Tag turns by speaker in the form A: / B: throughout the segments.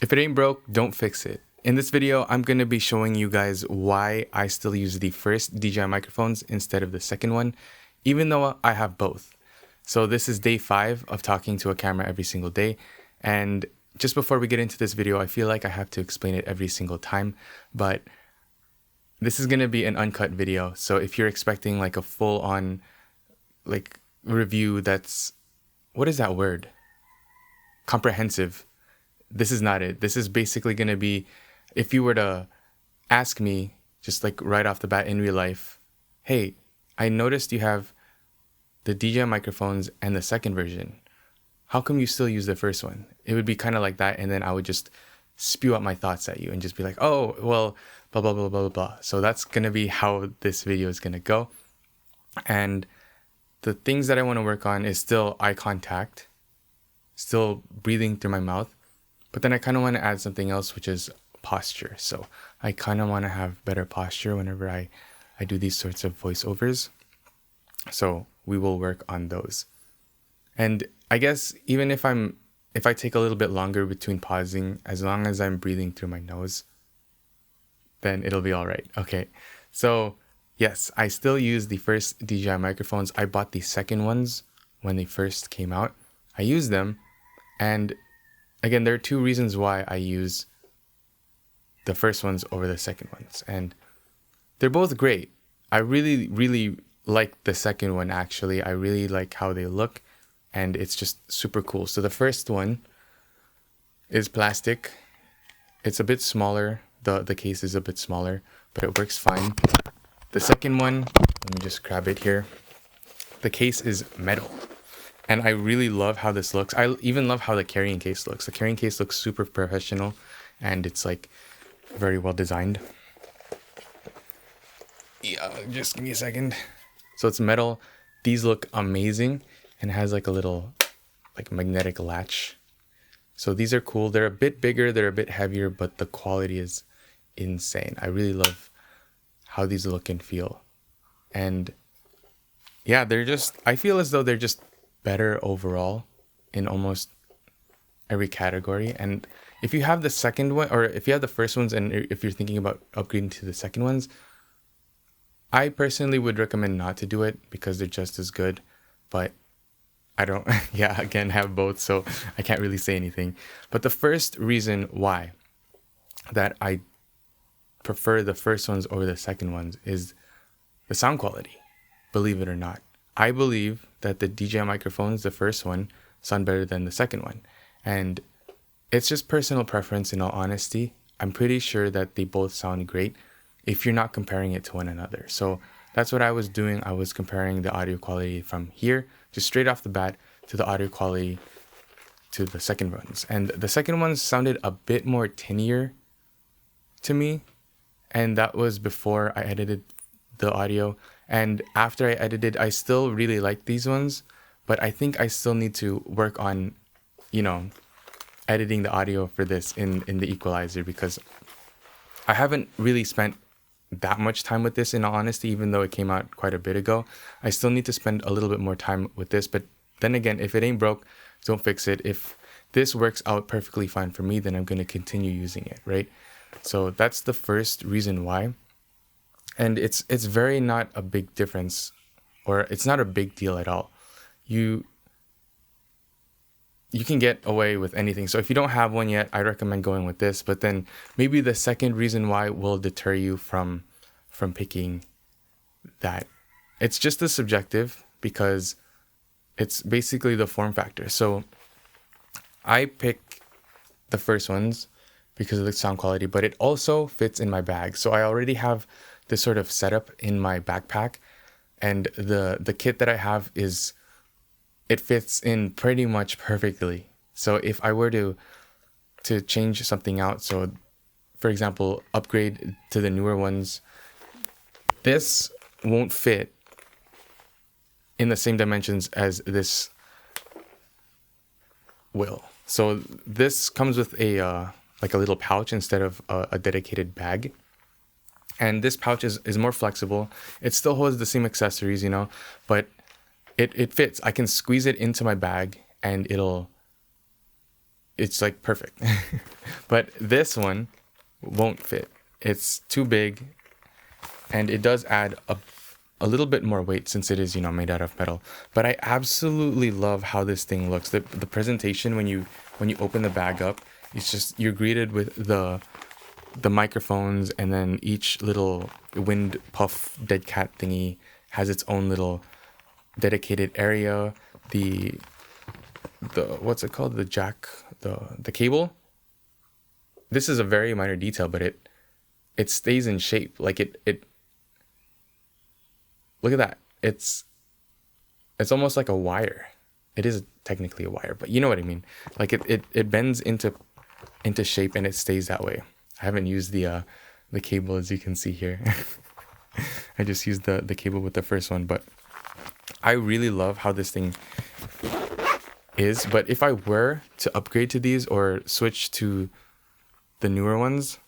A: If it ain't broke, don't fix it. In this video, I'm going to be showing you guys why I still use the first DJI microphones instead of the second one, even though I have both. So this is day 5 of talking to a camera every single day. And just before we get into this video, I feel like I have to explain it every single time, but this is going to be an uncut video. So if you're expecting like a full on like review that's, what is that word? Comprehensive. This is not it. This is basically going to be, if you were to ask me just like right off the bat in real life, hey, I noticed you have the DJI microphones and the second version. How come you still use the first one? It would be kind of like that. And then I would just spew out my thoughts at you and just be like, oh, well, blah, blah, blah, blah, blah, blah. So that's going to be how this video is going to go. And the things that I want to work on is still eye contact, still breathing through my mouth. But then I kind of want to add something else, which is posture. So I kind of want to have better posture whenever I do these sorts of voiceovers. So we will work on those. And I guess even if I take a little bit longer between pausing, as long as I'm breathing through my nose, then it'll be all right. Okay. So yes, I still use the first DJI microphones. I bought the second ones when they first came out. I use them, and again, there are 2 reasons why I use the first ones over the second ones, and they're both great. I really, really like the second one, actually. I really like how they look, and it's just super cool. So the first one is plastic. It's a bit smaller. The case is a bit smaller, but it works fine. The second one, let me just grab it here. The case is metal. And I really love how this looks. I even love how the carrying case looks. The carrying case looks super professional, and it's like very well designed. Yeah, just give me a second. So it's metal. These look amazing, and has like a little like magnetic latch. So these are cool. They're a bit bigger, they're a bit heavier, but the quality is insane. I really love how these look and feel. And yeah, I feel as though they're just better overall in almost every category. And if you have the second one, or if you have the first ones, and if you're thinking about upgrading to the second ones, I personally would recommend not to do it because they're just as good. But I don't, yeah, again, have both, so I can't really say anything. But the first reason why that I prefer the first ones over the second ones is the sound quality, believe it or not. I believe that the DJI microphones, the first one, sound better than the second one. And it's just personal preference, in all honesty. I'm pretty sure that they both sound great if you're not comparing it to one another. So that's what I was doing. I was comparing the audio quality from here, just straight off the bat, to the audio quality to the second ones. And the second ones sounded a bit more tinier to me. And that was before I edited the audio. And after I edited, I still really like these ones, but I think I still need to work on, editing the audio for this in the equalizer, because I haven't really spent that much time with this, in all honesty, even though it came out quite a bit ago. I still need to spend a little bit more time with this. But then again, if it ain't broke, don't fix it. If this works out perfectly fine for me, then I'm going to continue using it, right? So that's the first reason why. And it's very not a big difference, or it's not a big deal at all. You can get away with anything. So if you don't have one yet, I recommend going with this. But then maybe the second reason why will deter you from picking that. It's just as subjective, because it's basically the form factor. So I pick the first ones because of the sound quality, but it also fits in my bag. So I already have this sort of setup in my backpack, and the kit that I have it fits in pretty much perfectly. So if I were to change something out, so for example, upgrade to the newer ones, this won't fit in the same dimensions as this will. So this comes with a like a little pouch instead of a dedicated bag. And this pouch is more flexible. It still holds the same accessories, but it fits. I can squeeze it into my bag and it's like perfect. But this one won't fit. It's too big, and it does add a little bit more weight since it is, you know, made out of metal. But I absolutely love how this thing looks. The presentation when you open the bag up, it's just, you're greeted with the microphones, and then each little wind puff dead cat thingy has its own little dedicated area. The what's it called? The jack, the cable. This is a very minor detail, but it stays in shape. Like it look at that. It's almost like a wire. It is technically a wire, but you know what I mean. Like it bends into shape and it stays that way. I haven't used the cable, as you can see here. I just used the cable with the first one, but I really love how this thing is. But if I were to upgrade to these or switch to the newer ones,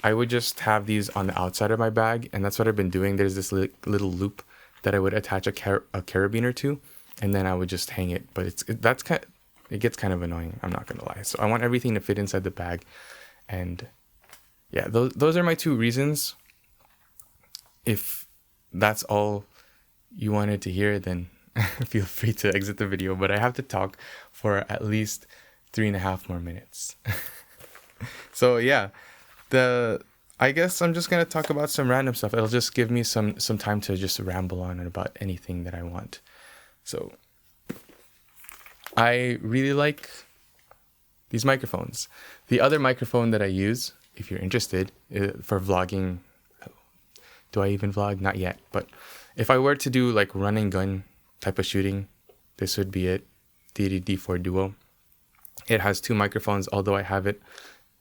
A: I would just have these on the outside of my bag, and that's what I've been doing. There's this little loop that I would attach a carabiner to, and then I would just hang it. But it gets kind of annoying, I'm not gonna lie. So I want everything to fit inside the bag, and yeah, those are my two reasons. If that's all you wanted to hear, then feel free to exit the video, but I have to talk for at least 3.5 more minutes. So yeah, I guess I'm just gonna talk about some random stuff. It'll just give me some time to just ramble on about anything that I want. So I really like these microphones. The other microphone that I use, if you're interested, for vlogging. Do I even vlog? Not yet, but if I were to do like run and gun type of shooting, this would be it. The D4 Duo. It has 2 microphones, although I have it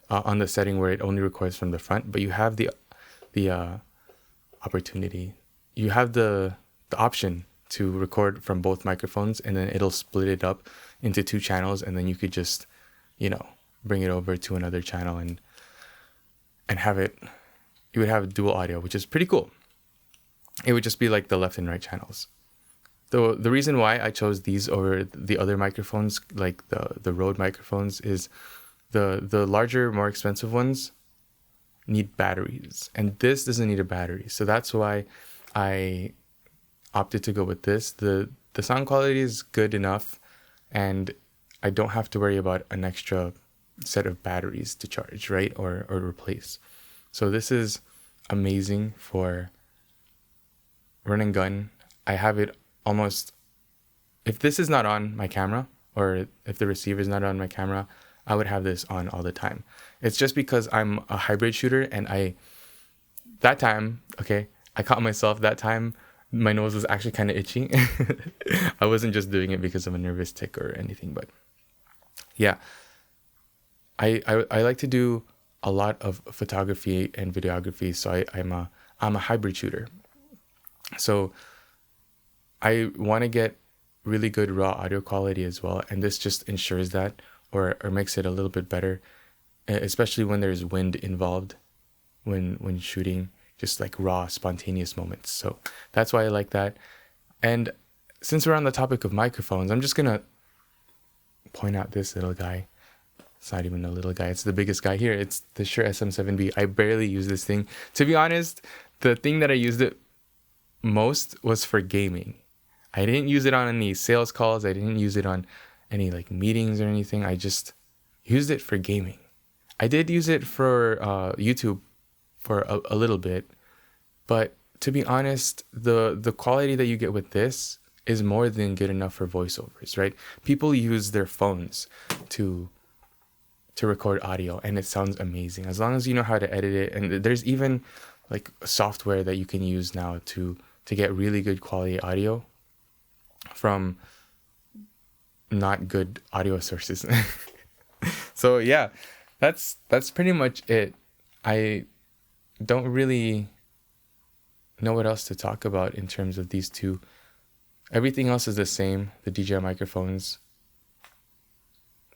A: on the setting where it only records from the front, but you have the opportunity. You have the option to record from both microphones, and then it'll split it up into 2 channels, and then you could just, you know, bring it over to another channel and have it. You would have dual audio, which is pretty cool. It would just be like the left and right channels. The reason why I chose these over the other microphones, like the Rode microphones, is the larger, more expensive ones need batteries, and this doesn't need a battery. So that's why I opted to go with this. The sound quality is good enough, and I don't have to worry about an extra set of batteries to charge, right, or replace. So this is amazing for run and gun. I have it almost, if this is not on my camera, or if the receiver is not on my camera, I would have this on all the time. It's just because I'm a hybrid shooter, and I caught myself that time. My nose was actually kind of itchy. I wasn't just doing it because of a nervous tick or anything, but yeah, I like to do a lot of photography and videography, so I'm a hybrid shooter. So I want to get really good raw audio quality as well, and this just ensures that, or makes it a little bit better, especially when there's wind involved when shooting, just like raw, spontaneous moments. So that's why I like that. And since we're on the topic of microphones, I'm just gonna point out this little guy. It's not even a little guy, it's the biggest guy here. It's the Shure SM7B. I barely use this thing. To be honest, the thing that I used it most was for gaming. I didn't use it on any sales calls. I didn't use it on any like meetings or anything. I just used it for gaming. I did use it for YouTube for a little bit, but to be honest, the quality that you get with this is more than good enough for voiceovers, right? People use their phones to record audio, and it sounds amazing as long as you know how to edit it. And there's even like software that you can use now to get really good quality audio from not good audio sources. So yeah, that's pretty much it. I don't really know what else to talk about in terms of these two. Everything else is the same, the DJI microphones.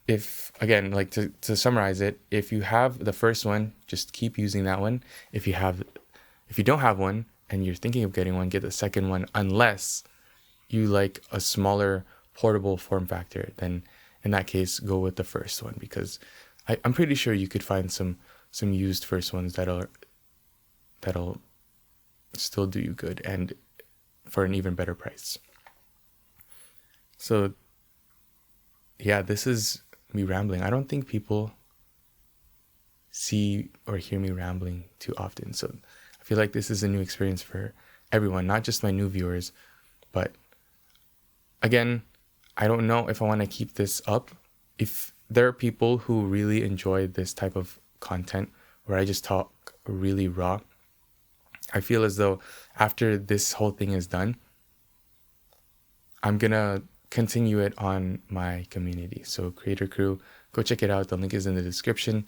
A: If, again, like to summarize it, if you have the first one, just keep using that one. If you don't have one and you're thinking of getting one, get the second one, unless you like a smaller portable form factor. Then in that case, go with the first one, because I'm pretty sure you could find some used first ones that'll still do you good and for an even better price. So yeah, this is me rambling. I don't think people see or hear me rambling too often. So I feel like this is a new experience for everyone, not just my new viewers. But again, I don't know if I want to keep this up. If there are people who really enjoy this type of content where I just talk really raw, I feel as though after this whole thing is done, I'm gonna continue it on my community. So Creator Crew, go check it out. The link is in the description.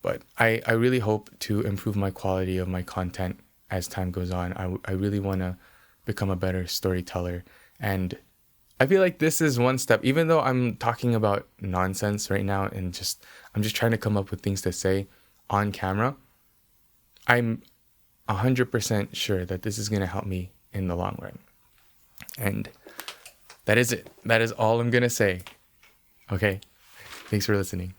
A: But I really hope to improve my quality of my content as time goes on. I really want to become a better storyteller. And I feel like this is one step, even though I'm talking about nonsense right now and I'm just trying to come up with things to say on camera. I'm 100% sure that this is going to help me in the long run. And that is it. That is all I'm going to say. Okay. Thanks for listening.